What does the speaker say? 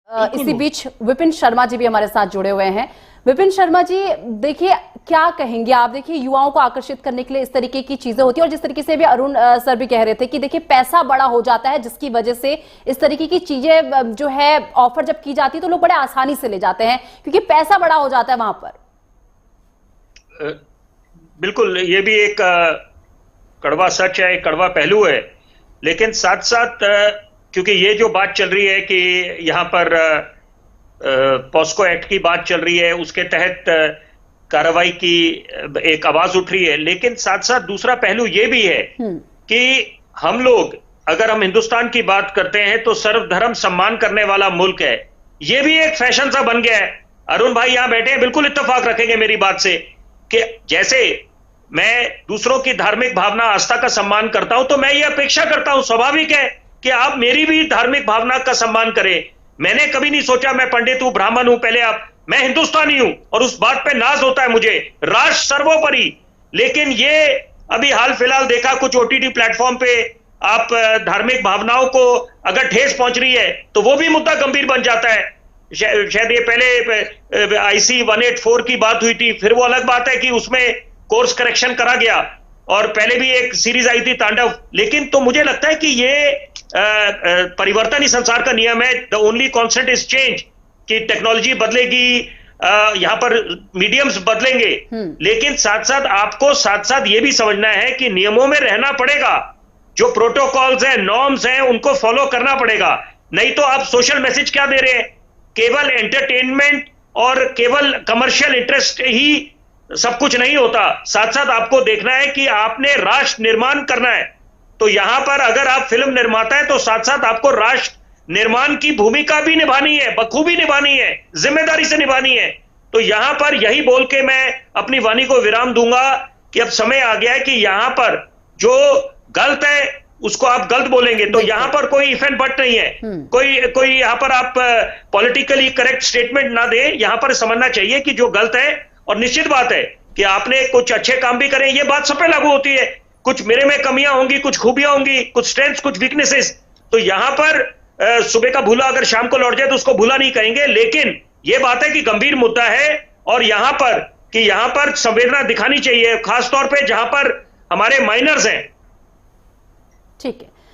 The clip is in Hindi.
इसी बीच विपिन शर्मा जी भी हमारे साथ जुड़े हुए हैं। विपिन शर्मा जी, देखिए क्या कहेंगे आप? देखिए युवाओं को आकर्षित करने के लिए इस तरीके की चीजें होती है और जिस तरीके से भी अरुण सर भी कह रहे थे कि देखिए पैसा बड़ा हो जाता है, जिसकी वजह से इस तरीके की चीजें जो है ऑफर जब की जाती है तो लोग बड़े आसानी से ले जाते हैं क्योंकि पैसा बड़ा हो जाता है वहां पर। बिल्कुल, ये भी एक कड़वा सच है, एक कड़वा पहलू है। लेकिन साथ साथ क्योंकि ये जो बात चल रही है कि यहाँ पर पॉस्को एक्ट की बात चल रही है, उसके तहत कार्रवाई की एक आवाज उठ रही है, लेकिन साथ साथ दूसरा पहलू ये भी है कि हम लोग, अगर हम हिंदुस्तान की बात करते हैं तो सर्वधर्म सम्मान करने वाला मुल्क है। ये भी एक फैशन सा बन गया है। अरुण भाई यहां बैठे हैं, बिल्कुल इत्तेफाक रखेंगे मेरी बात से कि जैसे मैं दूसरों की धार्मिक भावना आस्था का सम्मान करता हूं, तो मैं ये अपेक्षा करता हूं, स्वाभाविक है कि आप मेरी भी धार्मिक भावना का सम्मान करें। मैंने कभी नहीं सोचा मैं पंडित हूं, ब्राह्मण हूं, पहले मैं हिंदुस्तानी हूं और उस बात पे नाज होता है मुझे, राष्ट्र सर्वोपरि। लेकिन ये अभी हाल फिलहाल देखा कुछ ओटीटी प्लेटफॉर्म पे आप धार्मिक भावनाओं को अगर ठेस पहुंच रही है तो वो भी मुद्दा गंभीर बन जाता है। शायद ये पहले IC 184 की बात हुई थी, फिर वो अलग बात है कि उसमें कोर्स करेक्शन करा गया और पहले भी एक सीरीज आई थी तांडव। लेकिन तो मुझे लगता है कि ये परिवर्तन ही संसार का नियम है। The only constant is change, कि टेक्नोलॉजी बदलेगी, यहां पर मीडियम्स बदलेंगे, लेकिन साथ साथ आपको साथ साथ ये भी समझना है कि नियमों में रहना पड़ेगा। जो प्रोटोकॉल्स हैं, नॉर्म्स हैं, उनको फॉलो करना पड़ेगा। नहीं तो आप सोशल मैसेज क्या दे रहे हैं? केवल एंटरटेनमेंट और केवल कमर्शियल इंटरेस्ट ही सब कुछ नहीं होता। साथ साथ आपको देखना है कि आपने राष्ट्र निर्माण करना है। तो यहां पर अगर आप फिल्म निर्माता है तो साथ साथ आपको राष्ट्र निर्माण की भूमिका भी निभानी है, बखूबी निभानी है, जिम्मेदारी से निभानी है। तो यहां पर यही बोल के मैं अपनी वाणी को विराम दूंगा कि अब समय आ गया है कि यहां पर जो गलत है उसको आप गलत बोलेंगे तो यहां पर कोई इफ एंड बट नहीं है। कोई यहां पर आप पॉलिटिकली करेक्ट स्टेटमेंट ना दे। यहां पर समझना चाहिए कि जो गलत है, और निश्चित बात है कि आपने कुछ अच्छे काम भी करें, ये बात सब पे लागू होती है। कुछ मेरे में कमियां होंगी, कुछ खूबियां होंगी, कुछ स्ट्रेंथ्स, कुछ वीकनेसेस। तो यहां पर सुबह का भूला अगर शाम को लौट जाए तो उसको भूला नहीं कहेंगे। लेकिन ये बात है कि गंभीर मुद्दा है और यहां पर संवेदना दिखानी चाहिए, खासतौर पे जहां पर हमारे माइनर्स हैं। ठीक है।